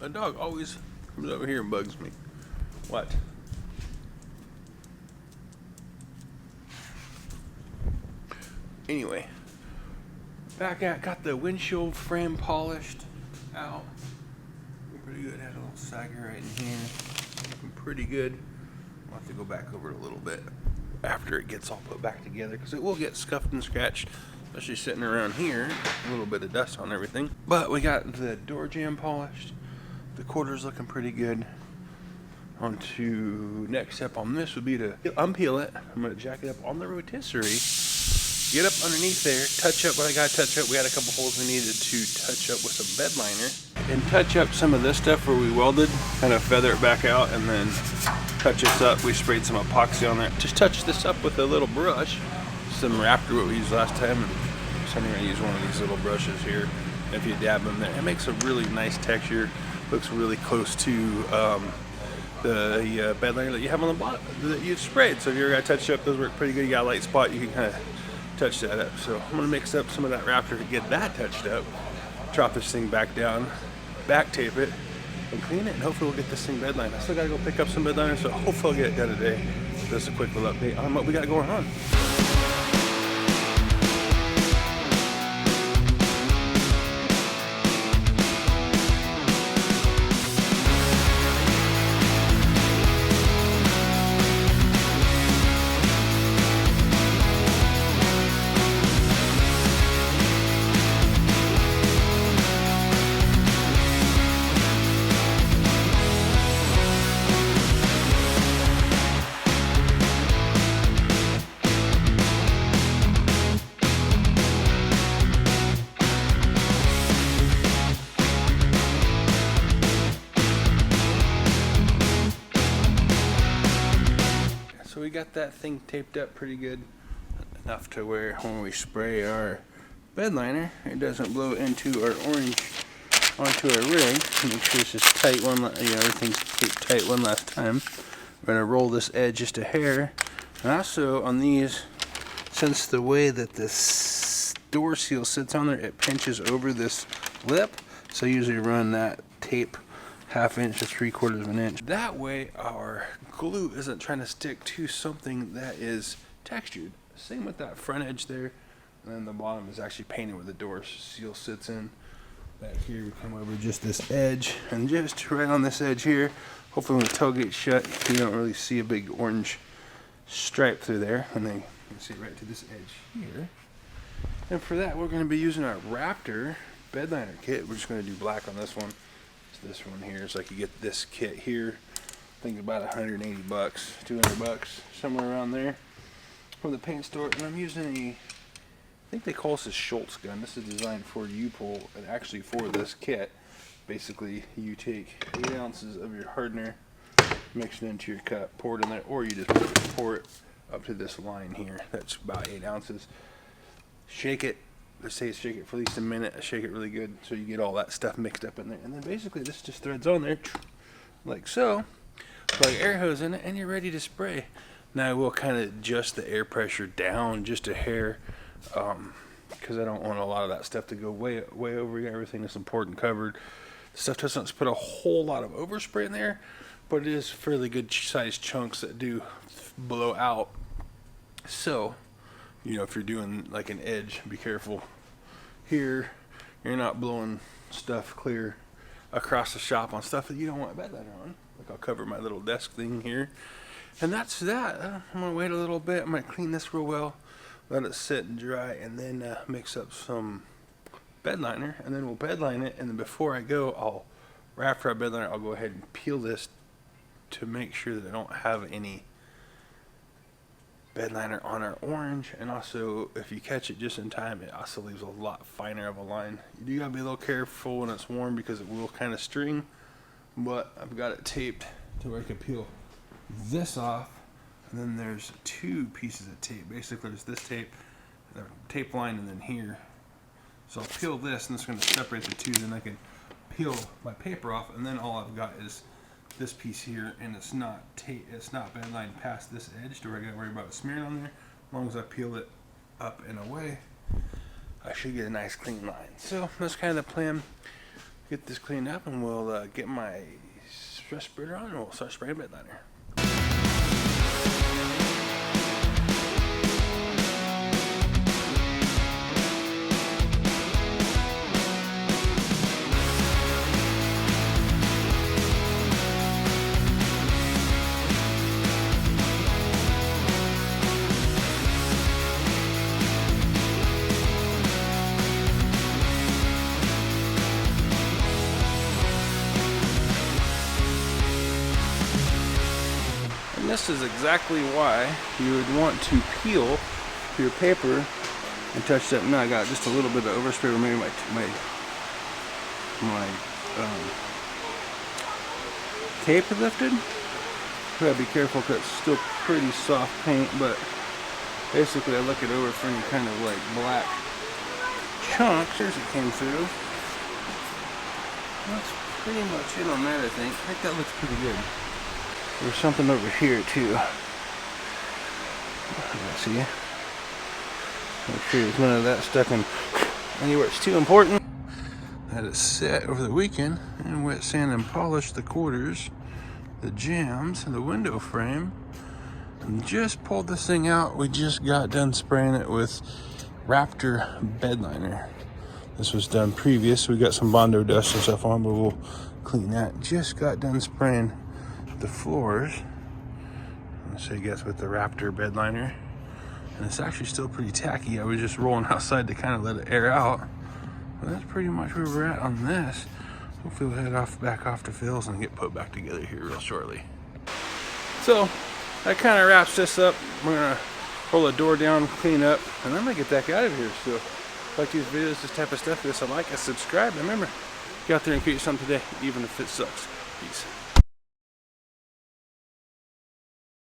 A dog always comes over here and bugs me. What? Anyway, got the windshield frame polished out. Pretty good. Had a little saggy right in here. Looking pretty good. I'll have to go back over it a little bit after it gets all put back together, because it will get scuffed and scratched, especially sitting around here. A little bit of dust on everything. But we got the door jamb polished. The quarter's looking pretty good. On to next step on this would be to unpeel it. I'm going to jack it up on the rotisserie. Get up underneath there, touch up what I got to touch up. We had a couple holes we needed to touch up with some bed liner. And touch up some of this stuff where we welded, kind of feather it back out, and then touch this up. We sprayed some epoxy on there. Just touch this up with a little brush. Some Raptor, what we used last time. And so I'm going to use one of these little brushes here. If you dab them there, it makes a really nice texture. Looks really close to the bed liner that you have on the bottom that you've sprayed. So if you ever got to touch up, those work pretty good. You got a light spot, you can kind of touch that up. So I'm gonna mix up some of that Raptor to get that touched up, drop this thing back down, back tape it, and clean it, and hopefully we'll get this thing bed lined. I still gotta go pick up some bed liner, so hopefully I'll get it done today. Just a quick little update on what we got going on. So we got that thing taped up pretty good, enough to where when we spray our bed liner, it doesn't blow into our orange onto our rig. Make sure it's just tight everything's taped tight one last time. We're gonna roll this edge just a hair. And also on these, since the way that this door seal sits on there, it pinches over this lip. So I usually run that tape 1/2 inch to 3/4 of an inch. That way our glue isn't trying to stick to something that is textured. Same with that front edge there. And then the bottom is actually painted where the door seal sits in. Back here we come over just this edge, and just right on this edge here, hopefully when the tailgate's shut, you don't really see a big orange stripe through there. And then you can see right to this edge here. And for that, we're going to be using our Raptor bed liner kit. We're just going to do black on this one. This one here is like you get this kit here. I think about 180 bucks, 200 bucks, somewhere around there from the paint store. And I'm using I think they call this a Schultz gun. This is designed for U-pull and actually for this kit. Basically, you take 8 ounces of your hardener, mix it into your cup, pour it in there, or you just pour it up to this line here. That's about 8 ounces. Shake it. Let's say shake it for at least a minute. Shake it really good so you get all that stuff mixed up in there. And then basically this just threads on there like so. Plug an air hose in it and you're ready to spray. Now I will kind of adjust the air pressure down just a hair because I don't want a lot of that stuff to go way over everything that's important covered. The stuff doesn't put a whole lot of overspray in there, but it is fairly good sized chunks that do blow out. So if you're doing like an edge, be careful here. You're not blowing stuff clear across the shop on stuff that you don't want bed liner on. Like I'll cover my little desk thing here. And that's that. I'm going to wait a little bit. I'm going to clean this real well, let it sit and dry, and then mix up some bed liner, and then we'll bed line it. And then before I go, after I bed liner, I'll go ahead and peel this to make sure that I don't have any bed liner on our orange. And also, if you catch it just in time, it also leaves a lot finer of a line. You do gotta be a little careful when it's warm because it will kind of string, but I've got it taped to where I can peel this off. And then there's 2 pieces of tape. Basically there's this tape, the tape line, and then here. So I'll peel this, and it's going to separate the 2, then I can peel my paper off, and then all I've got is this piece here, and it's not bed lined past this edge to where I got to worry about smearing on there. As long as I peel it up and away, I should get a nice clean line. So that's kind of the plan. get this cleaned up, and we'll get my stress spreader on, and we'll start spraying bed liner. And this is exactly why you would want to peel your paper and touch that. Now I got just a little bit of overspray where maybe my tape lifted. Gotta be careful because it's still pretty soft paint, but basically I look it over for any kind of like black chunks. There's it came through. That's pretty much it on that, I think. I think that looks pretty good. There's something over here too. Let's see. Make sure there's none of that stuck in anywhere it's too important. Had it set over the weekend and wet sand and polish the quarters, the jambs, and the window frame. And just pulled this thing out. We just got done spraying it with Raptor bed liner. This was done previous. We got some Bondo dust and stuff on, but we'll clean that. Just got done spraying the floors. So I guess with the Raptor bed liner. And it's actually still pretty tacky. I was just rolling outside to kind of let it air out. But that's pretty much where we're at on this. Hopefully we'll head back off to Phil's and get put back together here real shortly. So that kind of wraps this up. We're gonna roll the door down, clean up, and I'm gonna get back out of here. So if you like these videos, this type of stuff, give us a like, a subscribe, and remember, get out there and create something today, even if it sucks. Peace.